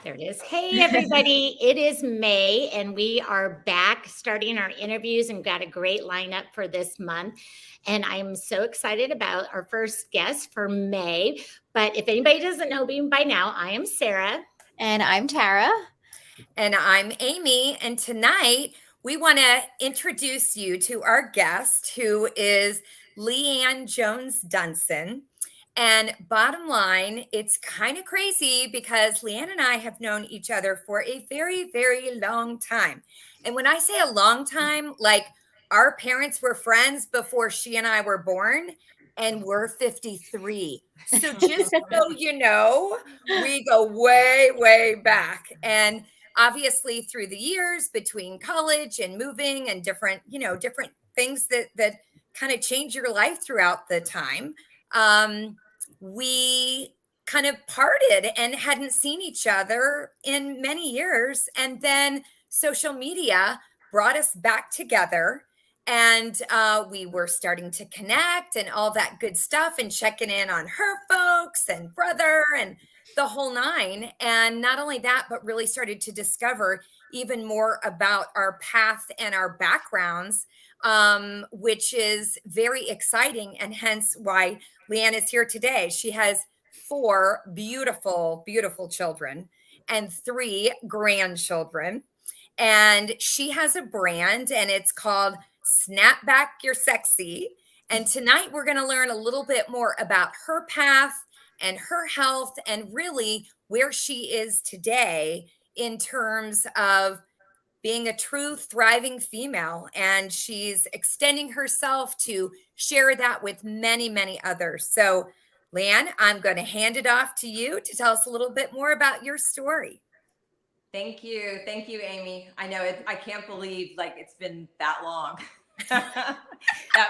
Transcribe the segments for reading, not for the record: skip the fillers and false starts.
There it is. Hey, everybody. It is May, and we are back starting our interviews and got a great lineup for this month. And I'm so excited about our first guest for May. But if anybody doesn't know me by now, I am Sarah. And I'm Tara. And I'm Amy. And tonight we want to introduce you to our guest, who is Lee Anne Dunson. And bottom line, it's kind of crazy because Lee Anne and I have known each other for a very, very long time. And when I say a long time, like our parents were friends before she and I were born, and we're 53. So just so you know, we go way, way back. And obviously through the years between college and moving and different things that kind of change your life throughout the time, we kind of parted and hadn't seen each other in many years. And then social media brought us back together, and we were starting to connect and all that good stuff and checking in on her folks and brother and the whole nine. And not only that, but really started to discover even more about our path and our backgrounds, which is very exciting, and hence why Lee Anne is here today. She has 4 beautiful, beautiful children and 3 grandchildren. And she has a brand, and it's called Snap Back Your Sexy. And tonight we're going to learn a little bit more about her path and her health, and really where she is today in terms of being a true thriving female. And she's extending herself to share that with many, many others. So, Lee Anne, I'm going to hand it off to you to tell us a little bit more about your story. Thank you. Thank you, Amy. I know I can't believe like it's been that long, that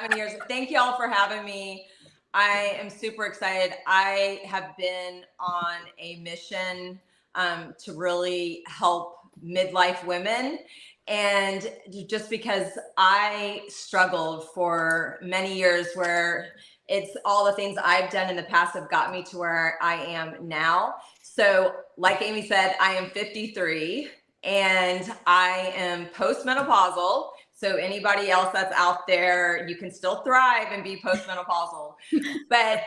many years. Thank you all for having me. I am super excited. I have been on a mission to really help midlife women. And just because I struggled for many years, where it's all the things I've done in the past have got me to where I am now. So like Amy said, I am 53 and I am postmenopausal. So anybody else that's out there, you can still thrive and be postmenopausal. But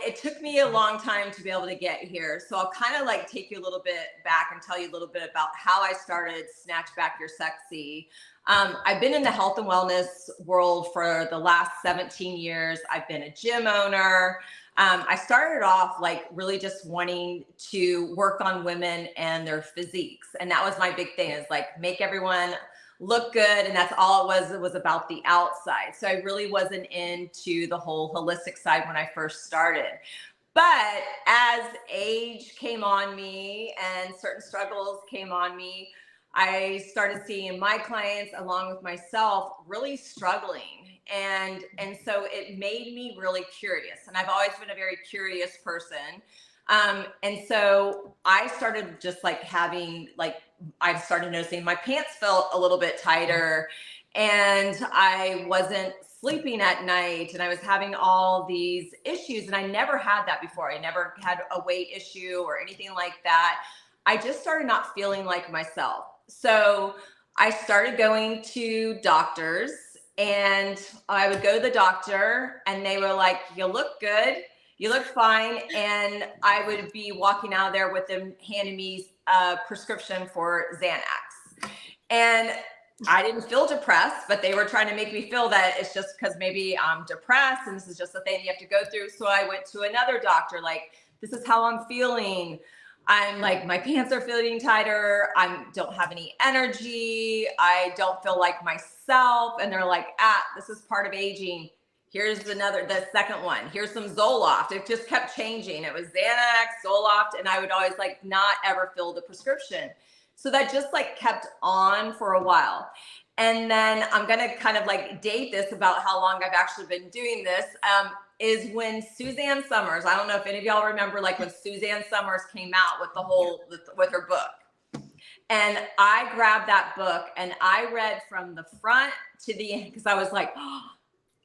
it took me a long time to be able to get here. So I'll kind of like take you a little bit back and tell you a little bit about how I started Snatch Back Your Sexy. I've been in the health and wellness world for the last 17 years. I've been a gym owner. I started off like really just wanting to work on women and their physiques. And that was my big thing, is like make everyone look good. And that's all it was. It was about the outside. So I really wasn't into the whole holistic side when I first started. But as age came on me and certain struggles came on me, I started seeing my clients along with myself really struggling. And so it made me really curious. And I've always been a very curious person. And so I started just like I started noticing my pants felt a little bit tighter, and I wasn't sleeping at night, and I was having all these issues, and I never had that before. I never had a weight issue or anything like that. I just started not feeling like myself. So I started going to doctors, and I would go to the doctor and they were like, "You look good. You look fine." And I would be walking out there with them handing me a prescription for Xanax. And I didn't feel depressed, but they were trying to make me feel that it's just because maybe I'm depressed and this is just a thing you have to go through. So I went to another doctor, like, "This is how I'm feeling. I'm like, my pants are feeling tighter. I don't have any energy. I don't feel like myself." And they're like, "This is part of aging. Here's the second one. Here's some Zoloft." It just kept changing. It was Xanax, Zoloft, and I would always like not ever fill the prescription. So that just like kept on for a while. And then I'm going to kind of like date this about how long I've actually been doing this, is when Suzanne Summers, I don't know if any of y'all remember, like when Suzanne Summers came out with her book. And I grabbed that book and I read from the front to the end, because I was like, "Oh,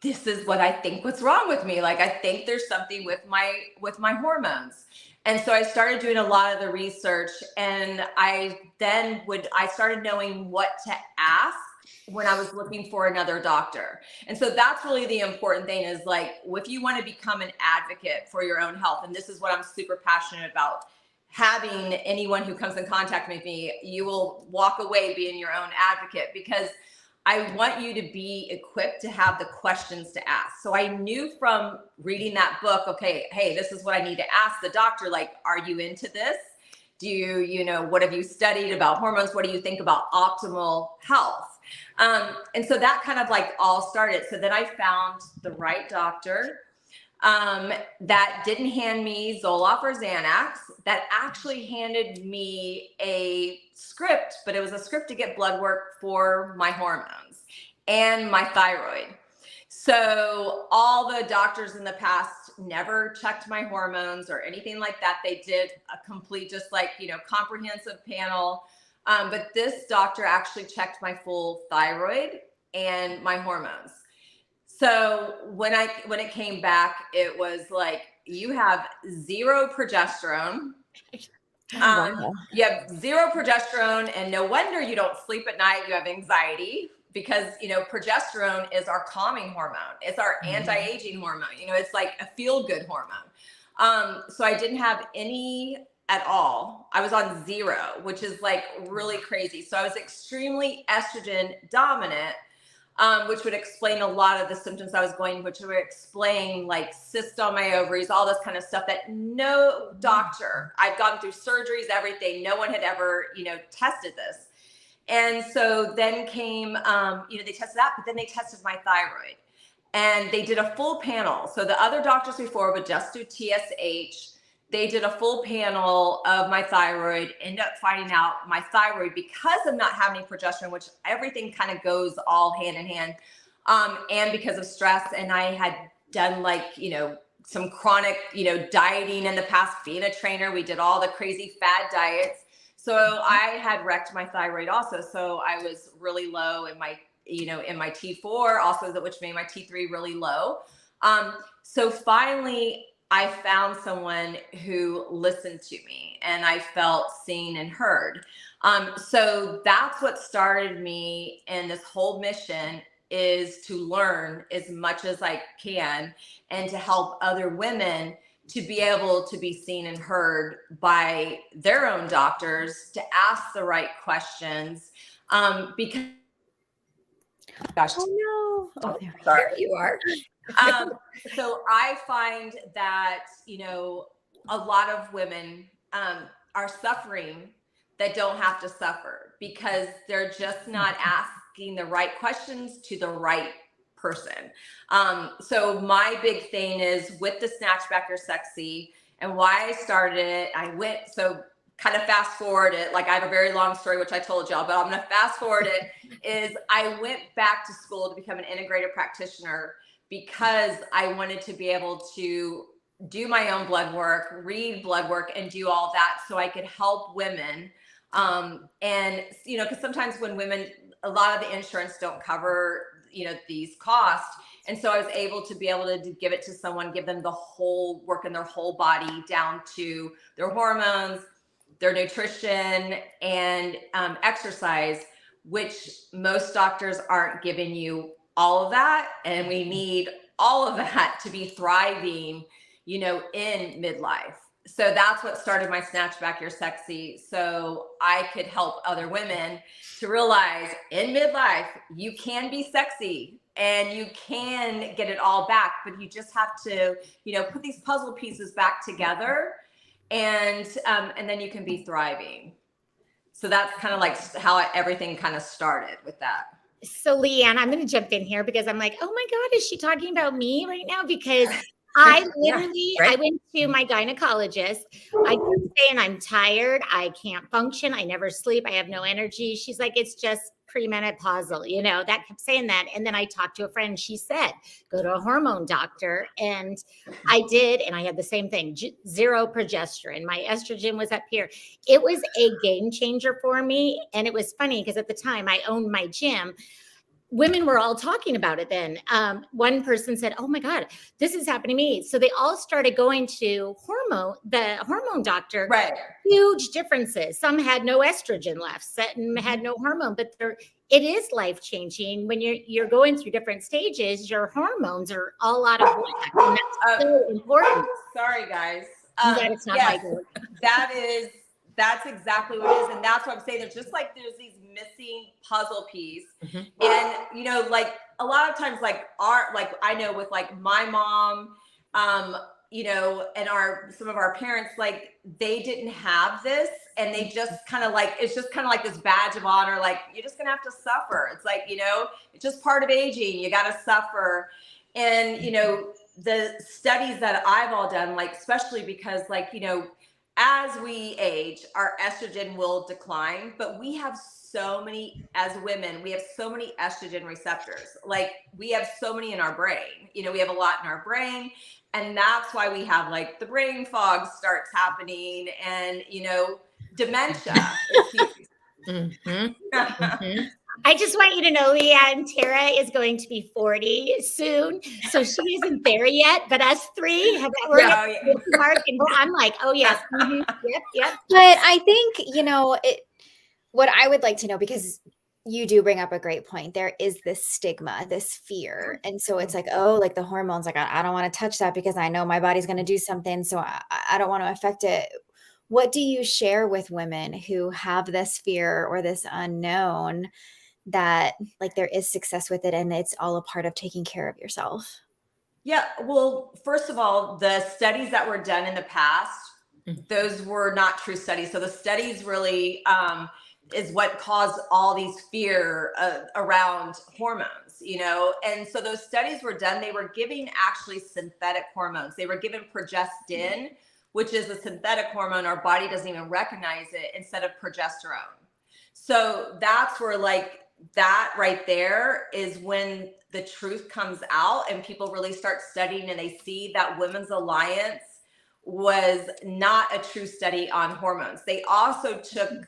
this is what I think what's wrong with me. Like, I think there's something with my hormones." And so I started doing a lot of the research, and I started knowing what to ask when I was looking for another doctor. And so that's really the important thing, is like, if you want to become an advocate for your own health, and this is what I'm super passionate about, having anyone who comes in contact with me, you will walk away being your own advocate, because I want you to be equipped to have the questions to ask. So I knew from reading that book, okay, hey, this is what I need to ask the doctor. Like, are you into this? Do you know, what have you studied about hormones? What do you think about optimal health? And so that kind of like all started. So then I found the right doctor that didn't hand me Zoloft or Xanax, that actually handed me a script, but it was a script to get blood work for my hormones and my thyroid. So all the doctors in the past never checked my hormones or anything like that. They did a complete, just like, you know, comprehensive panel. But this doctor actually checked my full thyroid and my hormones. So when it came back, it was like, you have zero progesterone. You have zero progesterone, and no wonder you don't sleep at night. You have anxiety, because, you know, progesterone is our calming hormone. It's our anti-aging hormone. You know, it's like a feel-good hormone. So I didn't have any at all. I was on zero, which is like really crazy. So I was extremely estrogen dominant, which would explain a lot of the symptoms I was going, which would explain like cysts on my ovaries, all this kind of stuff that no doctor, I've gone through surgeries, everything, no one had ever, you know, tested this. And so then came, you know, they tested that, but then they tested my thyroid, and they did a full panel. So the other doctors before would just do TSH. They did a full panel of my thyroid, ended up finding out my thyroid, because of not having progesterone, which everything kind of goes all hand in hand, and because of stress. And I had done like, you know, some chronic, you know, dieting in the past, being a trainer. We did all the crazy fad diets. So I had wrecked my thyroid also. So I was really low in my, you know, in my T4 also, which made my T3 really low. So finally, I found someone who listened to me, and I felt seen and heard. So that's what started me in this whole mission, is to learn as much as I can and to help other women to be able to be seen and heard by their own doctors, to ask the right questions. Because, gosh, Oh no. Oh, there you are. So I find that, you know, a lot of women are suffering that don't have to suffer, because they're just not asking the right questions to the right person. So my big thing is with the Snatch Back Your Sexy, and why I started it, so kind of fast forward it, like I have a very long story, which I told y'all, but I'm going to fast forward it, is I went back to school to become an integrative practitioner, because I wanted to be able to do my own blood work, read blood work, and do all that so I could help women. And, you know, because sometimes when women, a lot of the insurance don't cover, you know, these costs. And so I was able to be able to give it to someone, give them the whole work in their whole body, down to their hormones, their nutrition, and exercise, which most doctors aren't giving you all of that. And we need all of that to be thriving, you know, in midlife. So that's what started my Snatch Back Your Sexy. So I could help other women to realize in midlife, you can be sexy and you can get it all back, but you just have to, you know, put these puzzle pieces back together, and then you can be thriving. So that's kind of like how everything kind of started with that. So Lee Anne, I'm going to jump in here because I'm like, oh my God, is she talking about me right now? Because I literally, I went to my gynecologist. I kept saying I'm tired. I can't function. I never sleep. I have no energy. She's like, it's just premenopausal, you know, that kept saying that. And then I talked to a friend. She said, go to a hormone doctor. And I did. And I had the same thing, zero progesterone. My estrogen was up here. It was a game changer for me. And it was funny because at the time I owned my gym. women were all talking about it then. One person said, oh my God, this is happening to me. So they all started going to the hormone doctor. Right. Huge differences. Some had no estrogen left, some had no hormone, but it is life-changing when you're going through different stages. Your hormones are all out of whack, and that's so important. Sorry, guys. Yes, that's exactly what it is. And that's what I'm saying. There's these missing puzzle piece. And, you know, like a lot of times, I know with like my mom, you know, and some of our parents, like they didn't have this, and they just kind of like, it's just kind of like this badge of honor. Like, you're just going to have to suffer. It's like, you know, it's just part of aging. You got to suffer. And, you know, the studies that I've all done, like, especially because like, you know, as we age, our estrogen will decline, but we have so many, as women, we have so many estrogen receptors. Like, we have so many in our brain, you know, we have a lot in our brain. And that's why we have like the brain fog starts happening, and, you know, dementia. I just want you to know, Lee Anne, Tara is going to be 40 soon. So she isn't there yet, but us three have mark, and I'm like, oh yes. Yep. But I think, you know, what I would like to know, because you do bring up a great point. There is this stigma, this fear. And so it's like, oh, like the hormones, like I don't want to touch that because I know my body's going to do something. So I don't want to affect it. What do you share with women who have this fear or this unknown, that like there is success with it and it's all a part of taking care of yourself? Yeah. Well, first of all, the studies that were done in the past, those were not true studies. So the studies really, is what caused all these fear around hormones, you know? And so those studies were done, they were giving actually synthetic hormones. They were given progestin, which is a synthetic hormone. Our body doesn't even recognize it, instead of progesterone. So that's where like that right there is when the truth comes out and people really start studying, and they see that Women's Alliance was not a true study on hormones. They also took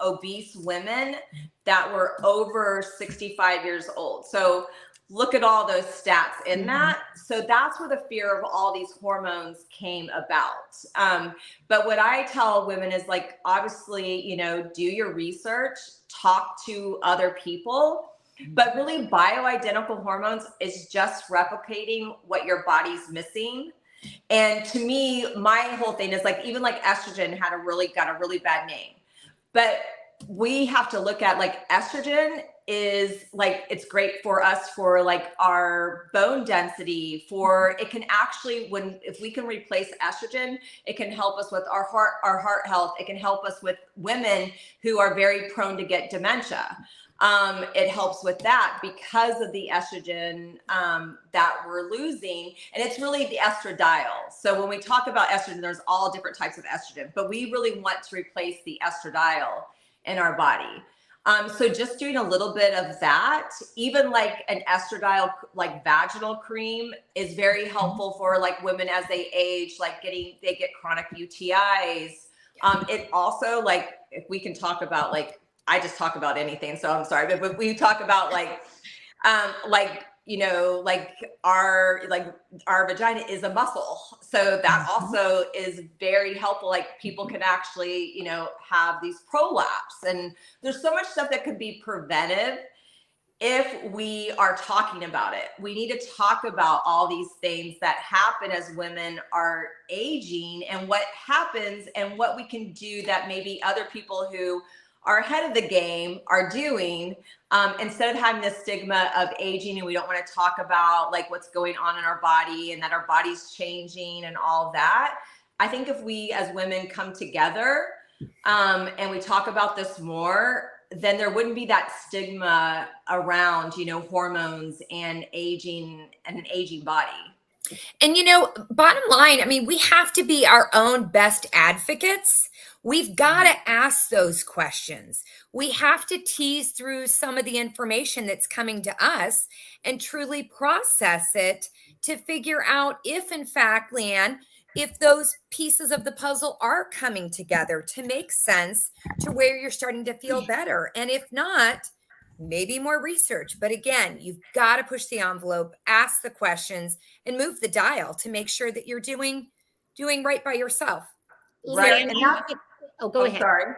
obese women that were over 65 years old. So look at all those stats in that. So that's where the fear of all these hormones came about. But what I tell women is like, obviously, you know, do your research, talk to other people, but really bioidentical hormones is just replicating what your body's missing. And to me, my whole thing is like, even like estrogen got a really bad name, but we have to look at like estrogen is like, it's great for us for like our bone density, for it can actually, if we can replace estrogen, it can help us with our heart health. It can help us with women who are very prone to get dementia. It helps with that because of the estrogen that we're losing. And it's really the estradiol. So when we talk about estrogen, there's all different types of estrogen, but we really want to replace the estradiol in our body. So just doing a little bit of that, even like an estradiol, like vaginal cream, is very helpful for like women as they age, like they get chronic UTIs. It also, like, if we can talk about like, I just talk about anything, so I'm sorry, but we talk about like, you know, like our vagina is a muscle. So that also is very helpful. Like people can actually, you know, have these prolapse, and there's so much stuff that could be preventive if we are talking about it. We need to talk about all these things that happen as women are aging, and what happens and what we can do that maybe other people who are ahead of the game are doing, instead of having this stigma of aging and we don't want to talk about like what's going on in our body and that our body's changing and all that. I think if we as women come together and we talk about this more, then there wouldn't be that stigma around, you know, hormones and aging and an aging body. And, you know, bottom line, I mean, we have to be our own best advocates. We've got to ask those questions. We have to tease through some of the information that's coming to us and truly process it to figure out if, in fact, Lee Anne, if those pieces of the puzzle are coming together to make sense to where you're starting to feel better. And if not, maybe more research. But again, you've got to push the envelope, ask the questions, and move the dial to make sure that you're doing right by yourself. Right. Leanne, And that's, go I'm ahead. sorry.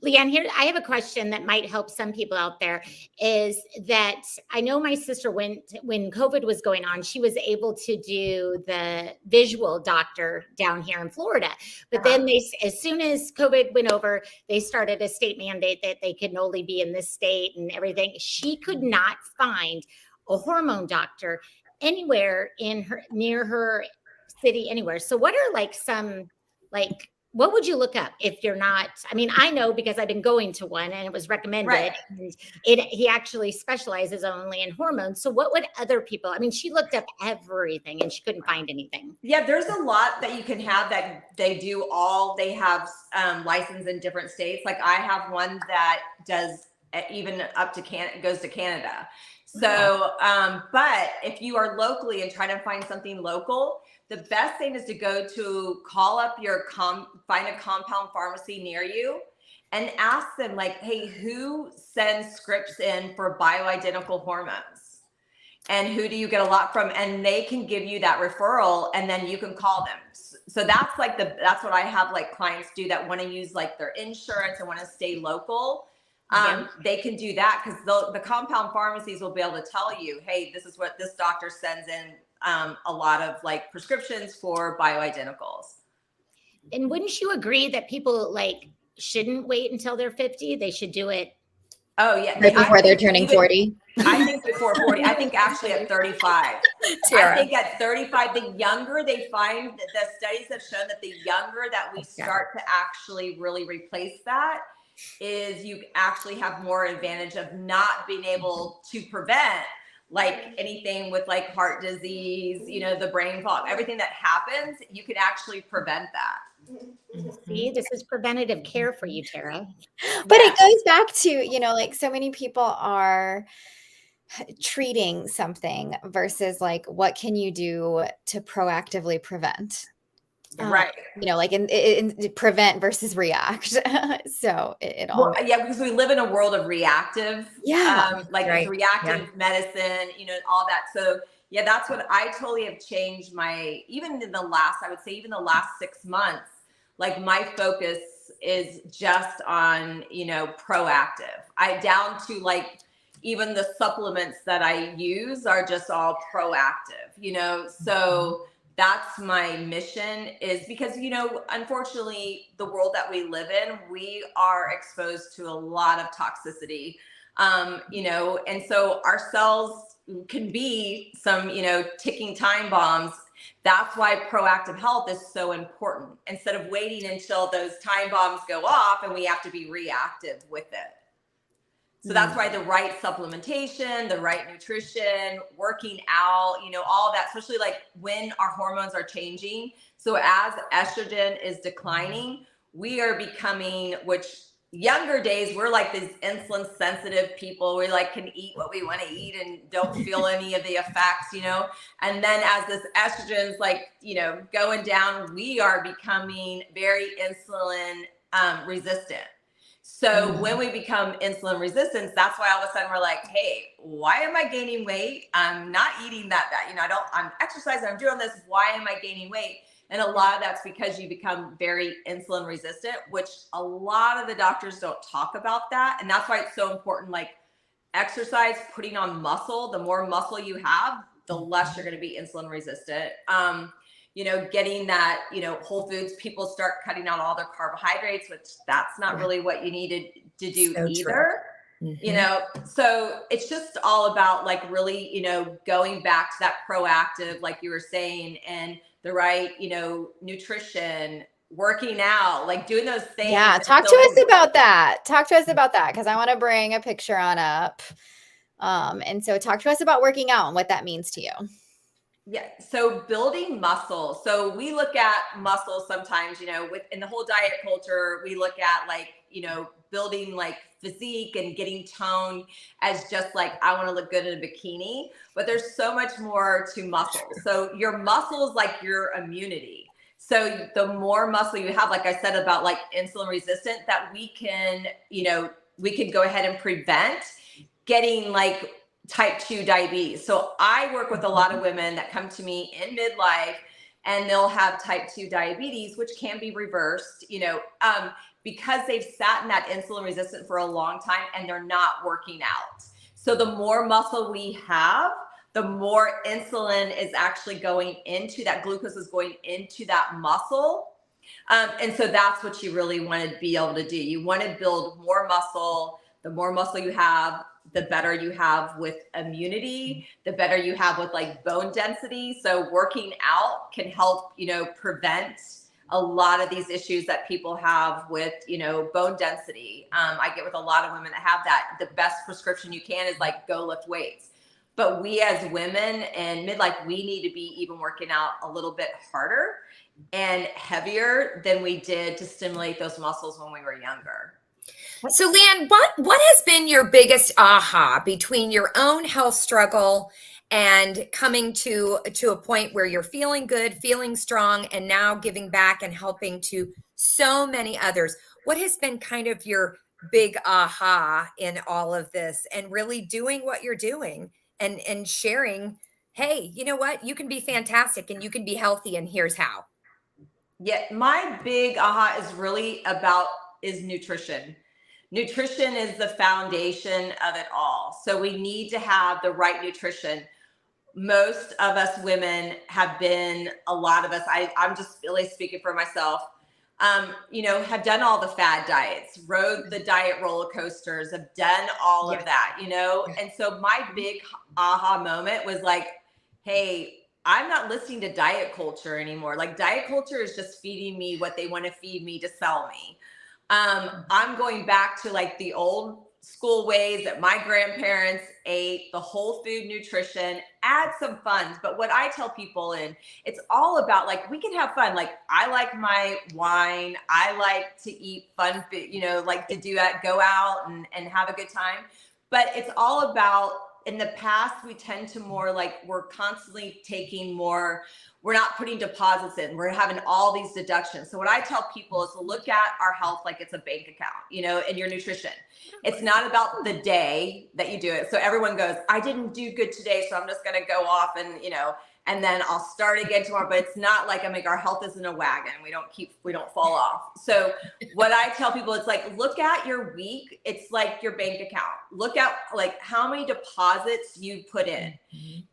Leanne, here I have a question that might help some people out there. Is that I know my sister when COVID was going on, she was able to do the visual doctor down here in Florida. But then as soon as COVID went over, they started a state mandate that they could only be in this state and everything. She could not find a hormone doctor anywhere near her city anywhere. So what are what would you look up if you're not? I mean, I know because I've been going to one and it was recommended. Right. And he actually specializes only in hormones. So what would other people? I mean, she looked up everything and she couldn't find anything. Yeah, there's a lot that you can have that they have license in different states. Like I have one that does even up to Canada, goes to Canada. So, but if you are locally and trying to find something local, the best thing is to call up find a compound pharmacy near you and ask them like, hey, who sends scripts in for bioidentical hormones? And who do you get a lot from? And they can give you that referral and then you can call them. So that's that's what I have like clients do that want to use like their insurance and want to stay local. They can do that because the compound pharmacies will be able to tell you, hey, this is what this doctor sends in a lot of like prescriptions for bioidenticals. And wouldn't you agree that people like shouldn't wait until they're 50? They should do it. Oh yeah. Right before they're turning 40. I think before 40, I think actually at 35. Tara. I think at 35, the younger they find, the studies have shown that the younger that we start to actually really replace that is you actually have more advantage of not being able to prevent like anything with like heart disease, the brain fog, everything that happens, you can actually prevent that. See, this is preventative care for you, Tara. But it goes back to, like so many people are treating something versus like, what can you do to proactively prevent? Right. Like in prevent versus react. So it all. Well, yeah, because we live in a world of reactive, Right. reactive medicine, all that. So yeah, that's what I totally have changed even in the last 6 months, like my focus is just on, proactive. Down to like, even the supplements that I use are just all proactive, so that's my mission is because, unfortunately, the world that we live in, we are exposed to a lot of toxicity, and so our cells can be some, ticking time bombs. That's why proactive health is so important instead of waiting until those time bombs go off and we have to be reactive with it. So that's why the right supplementation, the right nutrition, working out, all that, especially like when our hormones are changing. So as estrogen is declining, we are becoming, which younger days, we're like these insulin sensitive people. We like can eat what we want to eat and don't feel any of the effects, and then as this estrogen's like, going down, we are becoming very insulin resistant. So when we become insulin resistant, that's why all of a sudden we're like, hey, why am I gaining weight? I'm not eating that bad. I'm exercising, I'm doing this. Why am I gaining weight? And a lot of that's because you become very insulin resistant, which a lot of the doctors don't talk about that. And that's why it's so important, like exercise, putting on muscle. The more muscle you have, the less you're going to be insulin resistant. Getting that, whole foods, people start cutting out all their carbohydrates, which that's not really what you needed to do either. So it's just all about like really, going back to that proactive, like you were saying, and the right, nutrition, working out, like doing those things. Yeah. Talk to us about that. Because I want to bring a picture on up. And so talk to us about working out and what that means to you. Yeah. So building muscle. So we look at muscle sometimes, in the whole diet culture, we look at like, building like physique and getting toned as just like, I want to look good in a bikini, but there's so much more to muscle. So your muscle is like your immunity. So the more muscle you have, like I said about like insulin resistant, that we can, we could go ahead and prevent getting like type 2 diabetes. So I work with a lot of women that come to me in midlife and they'll have type 2 diabetes, which can be reversed, because they've sat in that insulin resistant for a long time and they're not working out. So the more muscle we have, the more insulin is actually going into that, glucose is going into that muscle. And so that's what you really want to be able to do. You want to build more muscle. The more muscle you have, the better you have with immunity, the better you have with like bone density. So working out can help, prevent a lot of these issues that people have with, bone density. I get with a lot of women that have that. The best prescription you can is like go lift weights. But we as women in midlife, we need to be even working out a little bit harder and heavier than we did to stimulate those muscles when we were younger. So Lee Anne, what has been your biggest aha between your own health struggle and coming to a point where you're feeling good, feeling strong, and now giving back and helping to so many others? What has been kind of your big aha in all of this and really doing what you're doing and sharing, hey, you know what? You can be fantastic and you can be healthy, and here's how. Yeah, my big aha is nutrition. Nutrition is the foundation of it all. So we need to have the right nutrition. Most of us women a lot of us, I'm just really speaking for myself, have done all the fad diets, rode the diet roller coasters, have done all of that, And so my big aha moment was like, hey, I'm not listening to diet culture anymore. Like diet culture is just feeding me what they want to feed me to sell me. I'm going back to like the old school ways that my grandparents ate, the whole food nutrition, add some fun. But what I tell people, and it's all about like, we can have fun. Like I like my wine. I like to eat fun food, like to do that, go out and have a good time. But it's all about, in the past, we tend to more like we're constantly taking more, we're not putting deposits in, we're having all these deductions. So what I tell people is to look at our health like it's a bank account, and your nutrition. It's not about the day that you do it. So everyone goes, I didn't do good today, so I'm just going to go off and then I'll start again tomorrow. But it's not like, our health isn't a wagon. We don't fall off. So what I tell people, it's like, look at your week. It's like your bank account. Look at like how many deposits you put in.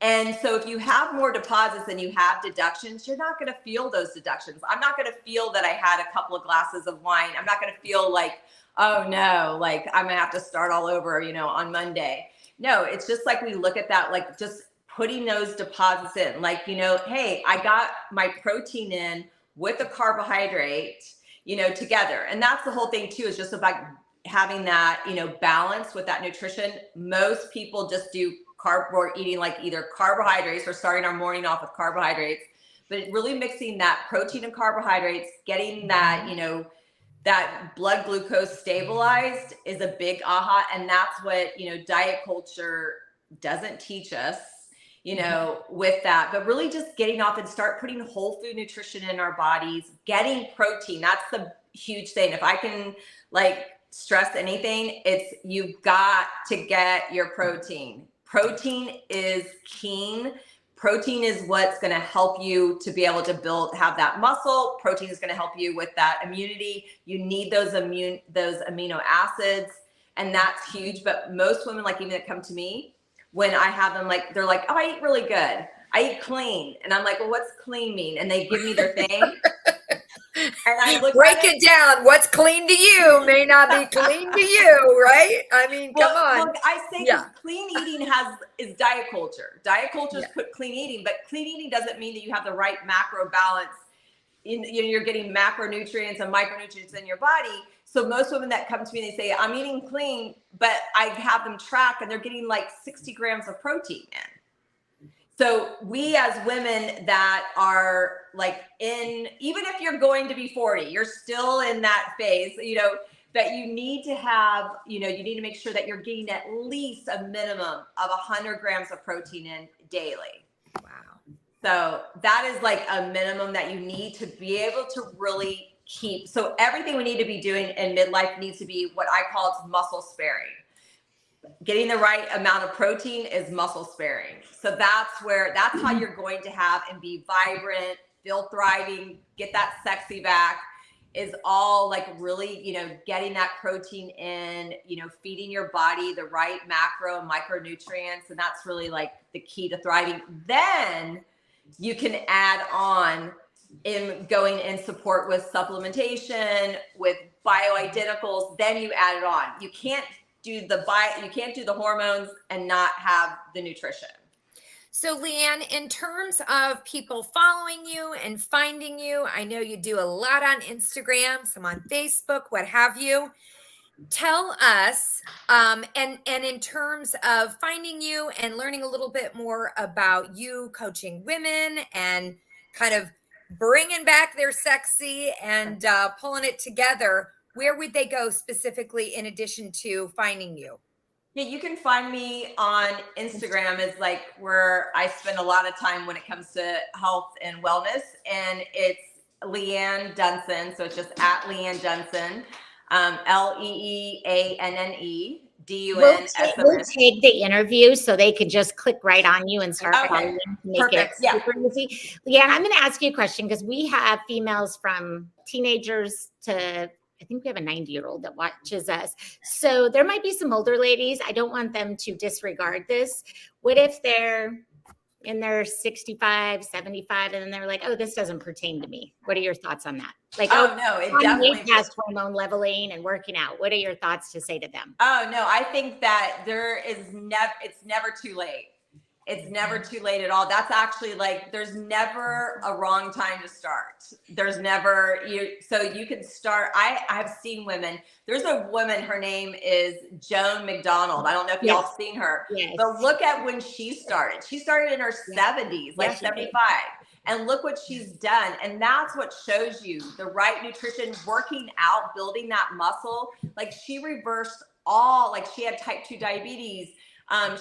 And so if you have more deposits than you have deductions, you're not going to feel those deductions. I'm not going to feel that I had a couple of glasses of wine. I'm not going to feel like, oh no, like I'm going to have to start all over, on Monday. No, it's just like we look at that, like just putting those deposits in, like, hey, I got my protein in with a carbohydrate, together. And that's the whole thing too, is just about having that, balance with that nutrition. Most people just do we're eating like either carbohydrates or starting our morning off with carbohydrates, but really mixing that protein and carbohydrates, getting that, that blood glucose stabilized is a big aha. And that's what, diet culture doesn't teach us, with that, but really just getting off and start putting whole food nutrition in our bodies, getting protein. That's the huge thing. If I can like stress anything, it's you've got to get your protein. Protein is king. Protein is what's going to help you to be able to have that muscle. Protein is going to help you with that immunity. You need those amino acids, and that's huge. But most women, like even that come to me, when I have them, like, they're like, oh, I eat really good. I eat clean. And I'm like, well, what's clean mean? And they give me their thing. And I look break it down. What's clean to you may not be clean to you, right? I mean, come on. Look, I say clean eating is diet culture. Diet culture is put clean eating, but clean eating doesn't mean that you have the right macro balance. You're getting macronutrients and micronutrients in your body. So most women that come to me, they say, I'm eating clean, but I have them track and they're getting like 60 grams of protein in. So we as women that are like even if you're going to be 40, you're still in that phase, that you need to have, you need to make sure that you're getting at least a minimum of 100 grams of protein in daily. Wow. So that is like a minimum that you need to be able to really keep, so everything we need to be doing in midlife needs to be what I call it's muscle sparing. Getting the right amount of protein is muscle sparing. So that's how you're going to have and be vibrant, feel thriving, get that sexy back, is all like really, you know, getting that protein in, you know, feeding your body the right macro and micronutrients. And that's really like the key to thriving. Then you can add on in going in support with supplementation, with bioidenticals, then you add it on. You can't do the hormones and not have the nutrition. So Lee Anne, in terms of people following you and finding you, I know you do a lot on Instagram, some on Facebook, what have you. Tell us, and in terms of finding you and learning a little bit more about you coaching women and kind of bringing back their sexy and pulling it together, where would they go specifically in addition to finding you? Yeah, you can find me on Instagram is like where I spend a lot of time when it comes to health and wellness. And it's Lee Anne Dunson. So it's just at Lee Anne Dunson, LeeAnne DUNSON. We'll take the interview so they can just click right on you and start following to make Perfect. it super easy. Leanne, I'm going to ask you a question because we have females from teenagers to, I think we have a 90-year-old that watches us. So there might be some older ladies. I don't want them to disregard this. What if they're in their 65, 75, and then they're like, oh, this doesn't pertain to me. What are your thoughts on that? Like, no, it definitely has hormone leveling and working out. What are your thoughts to say to them? Oh, no, I think that it's never too late. It's never too late at all. That's actually like, there's never a wrong time to start. There's never, so you can start. I have seen women. There's a woman, her name is Joan McDonald. I don't know if y'all seen her, but look at when she started. She started in her 70s, like 75. And look what she's done. And that's what shows you the right nutrition, working out, building that muscle. Like she reversed all, like she had type 2 diabetes.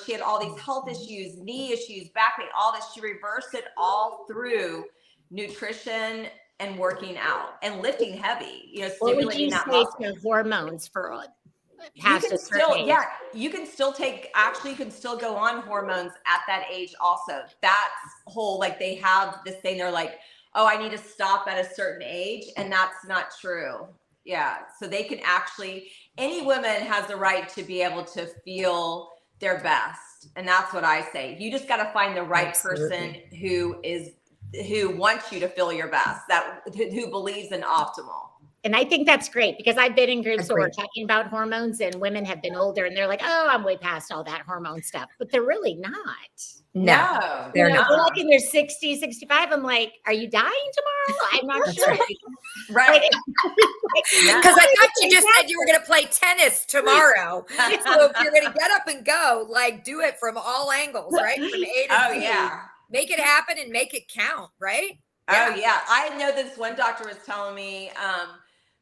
She had all these health issues, knee issues, back pain, all this. She reversed it all through nutrition and working out and lifting heavy, stimulating that muscle. What would you say to hormones for past a certain age? Yeah, you can still go on hormones at that age also. That's whole, like they have this thing, they're like, oh, I need to stop at a certain age. And that's not true. Yeah. So they can actually, any woman has the right to be able to feel their best. And that's what I say. You just got to find the right person who wants you to feel your best, who believes in optimal. And I think that's great because I've been in groups where we're talking about hormones and women have been older and they're like, oh, I'm way past all that hormone stuff, but they're really not. No, they're not. They're like in their 60, 65. I'm like, are you dying tomorrow? I'm not sure. Right. Because I thought you just said you were going to play tennis tomorrow. So if you're going to get up and go, like do it from all angles, right? From A to Z. Yeah. Make it happen and make it count, right? Yeah. Oh, yeah. I know this one doctor was telling me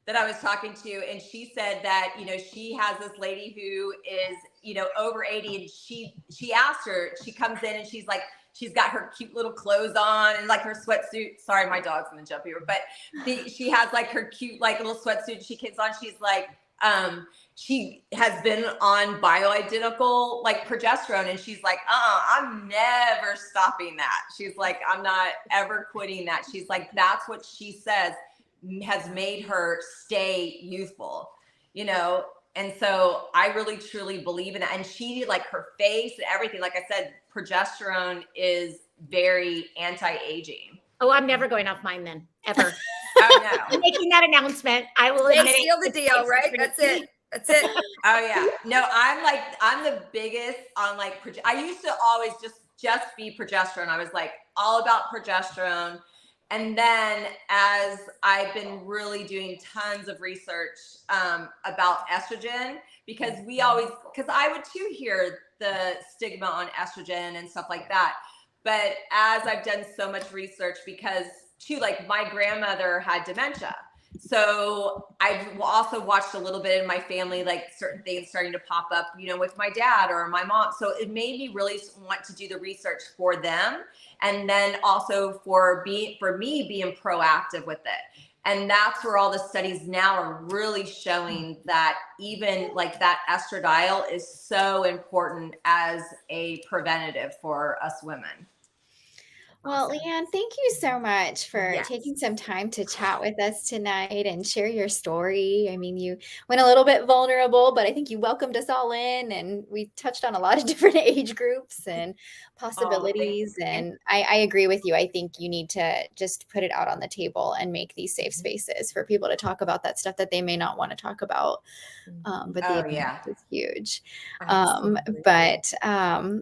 that I was talking to, and she said that, she has this lady who is, over 80, and she asked her, she comes in and she's like, she's got her cute little clothes on and like her sweatsuit. Sorry, my dog's gonna jump here, but she has like her cute, like little sweatsuit she kicks on. She's like, she has been on bioidentical like progesterone, and she's like, I'm never stopping that. She's like, I'm not ever quitting that. She's like, that's what she says has made her stay youthful, And so I really truly believe in that. And she, like her face and everything, like I said, progesterone is very anti-aging. Oh, I'm never going off mine then, ever. Oh, no. I'm making that announcement. I will admit it. Seal the deal, right? That's it. Oh, yeah. No, I'm the biggest on like, I used to always just be progesterone. I was like all about progesterone. And then as I've been really doing tons of research about estrogen, because I would too hear the stigma on estrogen and stuff like that. But as I've done so much research, because too, like my grandmother had dementia. So I've also watched a little bit in my family, like certain things starting to pop up, with my dad or my mom. So it made me really want to do the research for them. And then also for me being proactive with it. And that's where all the studies now are really showing that even like that estradiol is so important as a preventative for us women. Well, Awesome. Lee Anne, thank you so much for Yes. taking some time to chat with us tonight and share your story. I mean, you went a little bit vulnerable, but I think you welcomed us all in, and we touched on a lot of different age groups and possibilities. And I agree with you. I think you need to just put it out on the table and make these safe spaces for people to talk about that stuff that they may not want to talk about. But the impact is huge. But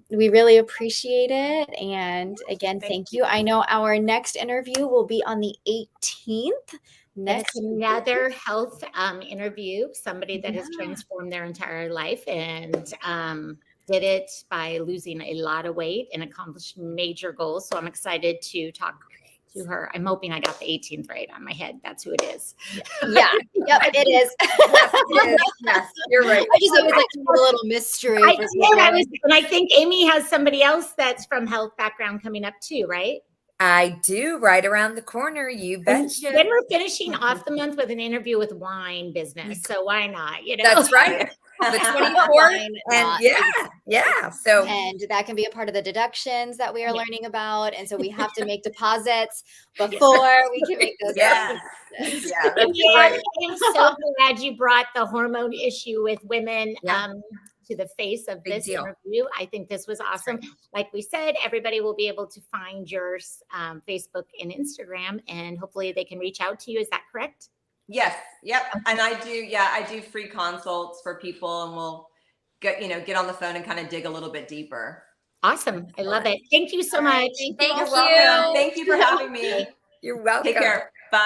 we really appreciate it. And again, thank you. I know our next interview will be on the 18th. And Next it's another health interview, somebody that has transformed their entire life and did it by losing a lot of weight and accomplished major goals. So I'm excited to talk to her. I'm hoping I got the 18th right on my head. That's who it is. Yeah. Yep, it is. Yes, you're right. I just always like to have a little mystery. I did. And I think Amy has somebody else that's from health background coming up too, right? I do, right around the corner. You betcha. Then we're finishing off the month with an interview with wine business. So why not? You know, That's right. The 24th. And yeah. So, and that can be a part of the deductions that we are learning about. And so we have to make deposits before we can make those. Yeah. I'm so glad you brought the hormone issue with women to the face of this interview. I think this was awesome. Like we said, everybody will be able to find your Facebook and Instagram, and hopefully they can reach out to you. Is that correct? Yes. Yep. And I do free consults for people, and we'll get on the phone and kind of dig a little bit deeper. Awesome. I love it. Thank you so much. Thank you. you. Thank you for having me. You're welcome. Take care.